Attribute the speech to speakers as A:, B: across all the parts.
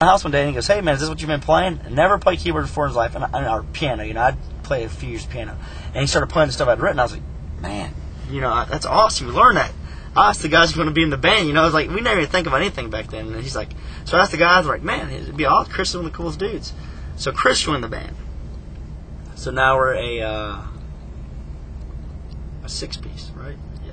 A: my house one day and he goes, "Hey man, is this what you've been playing?" And never played keyboard before in his life, or piano. I'd played a few years piano, and he started playing the stuff I'd written. I was like, man, that's awesome. You learn that. I asked the guys who want to be in the band. I was like, we never even think about anything back then. And he's like, so I asked the guys, like, man, it'd be awesome. Chris is one of the coolest dudes. So Chris joined the band. So now we're a 6-piece, right? Yeah.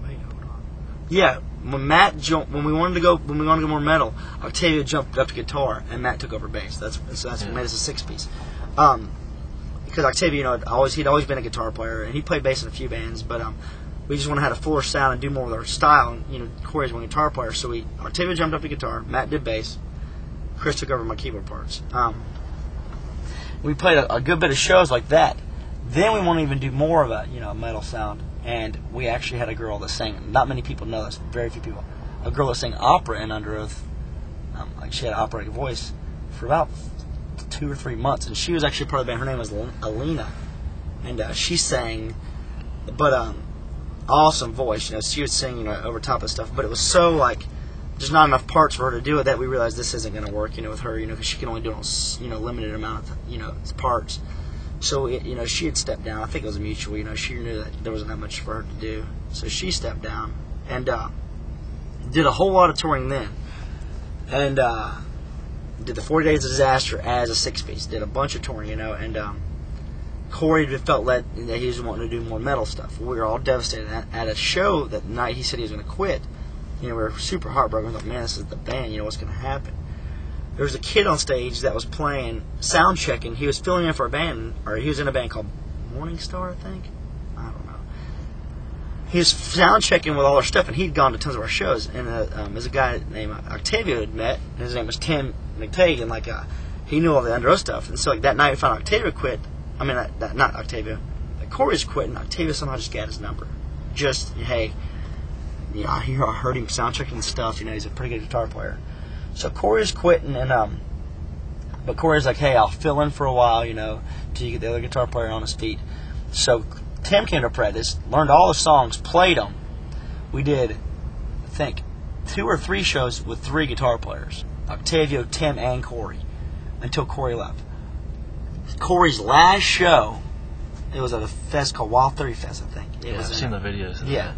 A: Wait, hold on. Yeah. When we wanted to go more metal, Octavio jumped up to guitar and Matt took over bass. That's what made us a 6-piece. Because Octavio, he'd always been a guitar player and he played bass in a few bands, but we just wanted to have a fuller sound and do more with our style. And Corey's one guitar player, so Octavio jumped up to guitar, Matt did bass, Chris took over my keyboard parts. We played a good bit of shows like that. Then we want to even do more of a metal sound. And we actually had a girl that sang. Not many people know this. Very few people. A girl that sang opera in Underoath. She had an operatic voice for about 2 or 3 months, and she was actually part of the band. Her name was Alina, and she sang. But awesome voice. She would sing over top of stuff. But it was so just not enough parts for her to do it that we realized this isn't going to work. With her. Because she can only do limited amount of parts. So, she had stepped down. I think it was mutual. She knew that there wasn't that much for her to do. So she stepped down and did a whole lot of touring then. And did the 40 Days of Disaster as a 6-piece. Did a bunch of touring, and Corey felt that he was wanting to do more metal stuff. We were all devastated. At a show that night, he said he was going to quit. We were super heartbroken. We thought, man, this is the band. What's going to happen? There was a kid on stage that was playing, sound checking. He was filling in for a band, or he was in a band called Morning Star, I think. I don't know. He was sound checking with all our stuff, and he'd gone to tons of our shows. And there's a guy named Octavio had met, and his name was Tim McTague, and he knew all the Underoath stuff. And so that night we found Octavio quit. I mean, not Octavio. Corey's quit, and Octavio somehow just got his number. Just, hey, I heard him sound checking stuff. He's a pretty good guitar player. So Corey's quitting, but Corey's like, hey, I'll fill in for a while, till you get the other guitar player on his feet. So Tim came to practice, learned all the songs, played them. We did, I think, 2 or 3 shows with 3 guitar players, Octavio, Tim, and Corey, until Corey left. Corey's last show, it was at a fest called Wild 30 Fest, I think.
B: I've seen the videos.
A: Yeah.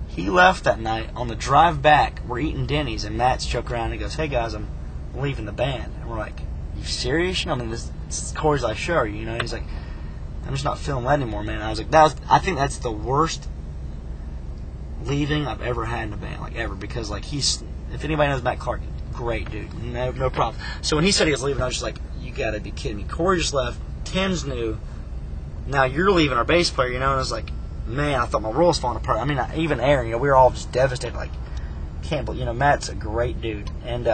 A: He left that night. On the drive back, we're eating Denny's, and Matt's joking around and he goes, hey guys, I'm leaving the band. And we're like, you serious? This is Corey's last show, He's like, I'm just not feeling that anymore, man. I was like, I think that's the worst leaving I've ever had in a band, ever, because if anybody knows Matt Clark, great dude, no problem. So when he said he was leaving, I was just like, you gotta be kidding me. Corey just left, Tim's new, now you're leaving our bass player, and I was like, man, I thought my world was falling apart. I mean, even Aaron, we were all just devastated. Can't believe, Matt's a great dude. And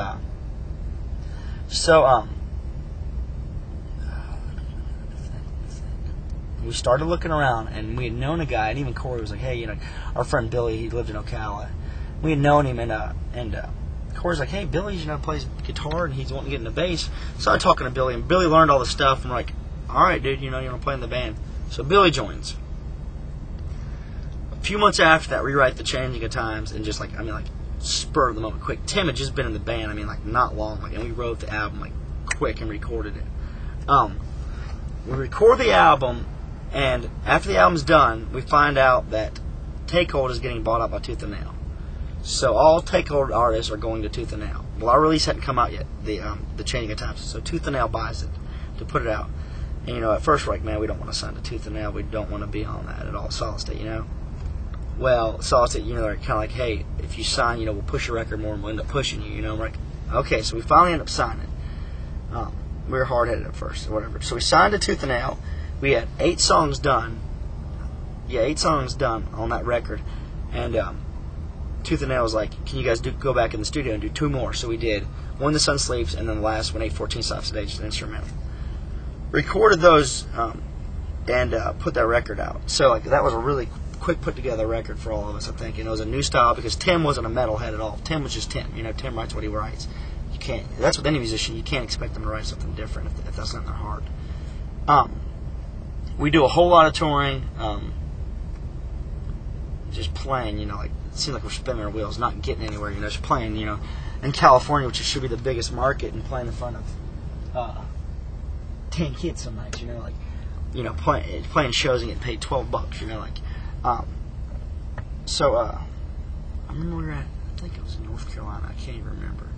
A: we started looking around, and we had known a guy, and even Corey was like, hey, our friend Billy, he lived in Ocala. We had known him, and Corey's like, hey, Billy, plays guitar, and he's wanting to get into bass. So I started talking to Billy, and Billy learned all the stuff, and we're like, all right, dude, you want to play in the band. So Billy joins. A few months after that, rewrite the Changing of Times, and just spur of the moment, quick. Tim had just been in the band, not long, and we wrote the album quick and recorded it. We record the album, and after the album's done, we find out that Takehold is getting bought out by Tooth and Nail. So all Takehold artists are going to Tooth and Nail. Well, our release hadn't come out yet, the Changing of Times. So Tooth and Nail buys it to put it out. And at first we're like, man, we don't want to sign to Tooth and Nail. We don't want to be on that at all, Solid State, Well, Solid State, they're kind of like, hey, if you sign, we'll push your record more and we'll end up pushing you, We're like, okay, so we finally end up signing. We were hard-headed at first, or whatever. So we signed to Tooth and Nail. We had 8 songs done. Yeah, 8 songs done on that record. And Tooth and Nail was like, can you guys go back in the studio and do 2 more? So we did When the Sun Sleeps, and then the last one, 8/14 Soft Stage, an instrumental. Recorded those and put that record out. So that was a really quick put together record for all of us, I think. It was a new style because Tim wasn't a metalhead at all. Tim was just Tim. Tim writes what he writes. You can't. That's with any musician. You can't expect them to write something different if that's not in their heart. We do a whole lot of touring. just playing, like it seems like we're spinning our wheels, not getting anywhere, just playing, in California, which should be the biggest market, and playing in front of 10 kids some nights, playing shows and getting paid $12, So I remember we were at, I think it was in North Carolina, I can't even remember.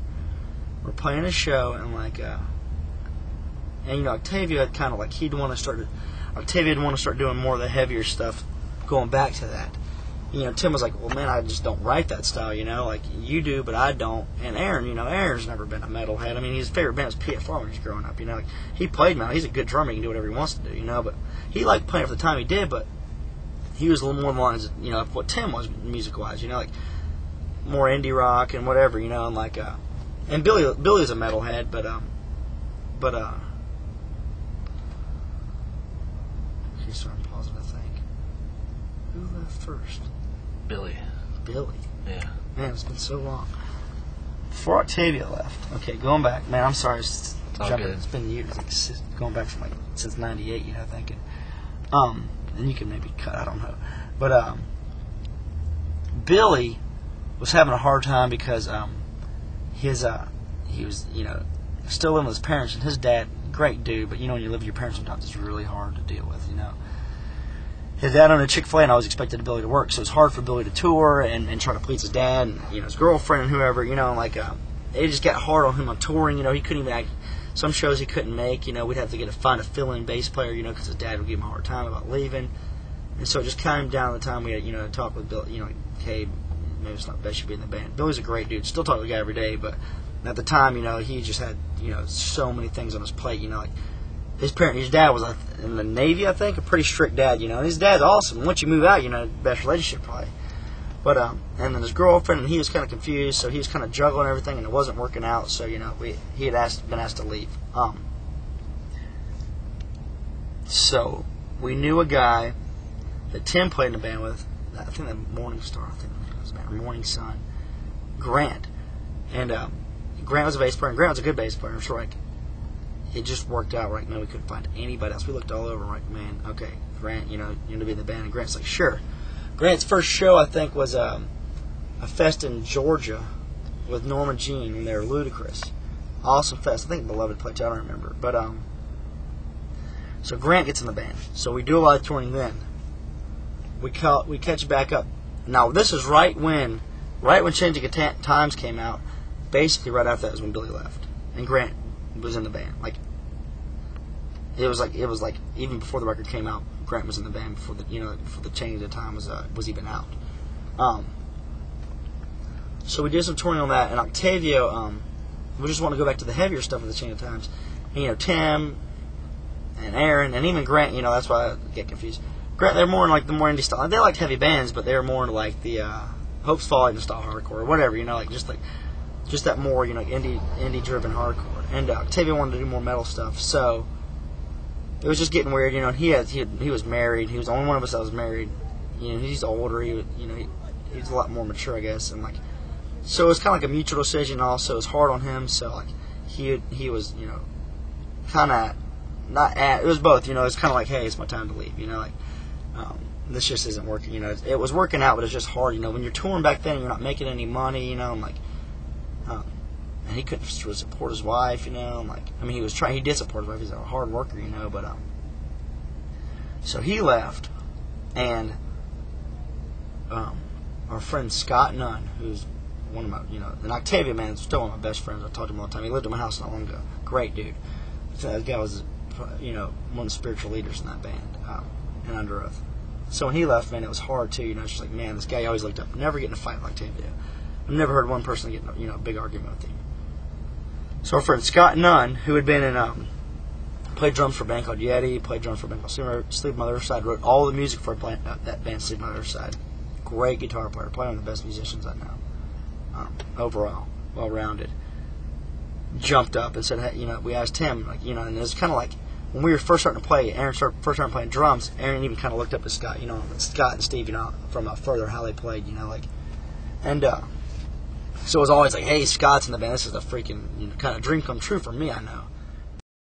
A: We're playing a show, and Octavio had kind of Octavio had want to start doing more of the heavier stuff, going back to that. Tim was like, well, man, I just don't write that style, like you do, but I don't. And Aaron, Aaron's never been a metalhead. I mean, his favorite band was PFR when he was growing up, like he played metal. He's a good drummer. He can do whatever he wants to do, but he liked playing for the time he did, but he was a little more along the lines, of what Tim was music-wise, like more indie rock and whatever, and Billy's a metalhead, but okay, so I'm pausing to think. Who left first?
B: Billy.
A: Yeah. Man, it's been so long. Before Octavia left. Okay, going back. Man, I'm sorry. It's
B: all good.
A: It's been years. Going back from since '98. Thinking. And you can maybe cut. I don't know. But Billy was having a hard time because he was still living with his parents, and his dad, great dude, but when you live with your parents sometimes it's really hard to deal with. His dad owned a Chick-fil-A, and I always expected Billy to work, so it's hard for Billy to tour and try to please his dad and his girlfriend and whoever. It just got hard on him on touring. He couldn't even act. Some shows he couldn't make. We'd have to find a fill-in bass player. Because his dad would give him a hard time about leaving, and so it just came down to the time we had talked with Bill. Hey, maybe it's not best you be in the band. Billy's a great dude. Still talk to the guy every day, but at the time, he just had so many things on his plate. His dad was in the Navy, I think, a pretty strict dad, and his dad's awesome. Once you move out, best relationship probably. But and then his girlfriend, and he was kind of confused, so he was kind of juggling everything, and it wasn't working out. So he had been asked to leave. So we knew a guy that Tim played in the band with. I think that Morning Star, Morning Sun, Grant, and Grant was a bass player, and Grant was a good bass player. So it just worked out right. Man, we couldn't find anybody else. We looked all over. Man, okay, Grant, you want to be in the band? And Grant's like, sure. Grant's first show, I think, was a fest in Georgia with Norma Jean when they were Ludacris. Awesome fest. I think Beloved played. I don't remember. But so Grant gets in the band. So we do a lot of touring then. We catch back up. Now this is right when Changing Times came out. Basically, right after that is when Billy left, and Grant was in the band. It was like even before the record came out, Grant was in the band before the Change of Time was even out. So we did some touring on that, and Octavio, we just want to go back to the heavier stuff of the Change of Times. And, Tim and Aaron and even Grant, that's why I get confused. Grant, they're more in the more indie style. They liked heavy bands, but they're more into the Hope's Falling style hardcore or whatever, just that more indie driven hardcore. And Octavio wanted to do more metal stuff, so it was just getting weird. He was married. He was the only one of us that was married. He's older. He's a lot more mature, I guess. And so it was kind of like a mutual decision. Also, it was hard on him. So he was kind of not at. It was both. It was kind of like, hey, it's my time to leave. This just isn't working. It was working out, but it's just hard. When you're touring back then, you're not making any money. And he couldn't really support his wife, he was trying. He did support his wife. He's a hard worker, but so he left, and our friend Scott Nunn, who's one of my, and Octavia, man, is still one of my best friends. I talked to him all the time. He lived in my house not long ago. Great dude. That guy was, one of the spiritual leaders in that band, and underoath. So when he left, man, it was hard too. It's just like, man, this guy always looked up, never getting a fight with Octavia. I've never heard one person get a big argument with him. So our friend Scott Nunn, who had been in, played drums for a band called Yeti, played drums for a band called Sleep on the Other Side, wrote all the music for that band, Sleep on the Other Side. Great guitar player, probably one of the best musicians I know. Overall, well-rounded. Jumped up and said, hey, we asked him, and it was kind of like, when we were first starting to play, Aaron first started playing drums, Aaron even kind of looked up at Scott, Scott and Steve, from further how they played, and, so it was always like, hey, Scott's in the band. This is a freaking kind of dream come true for me, I know.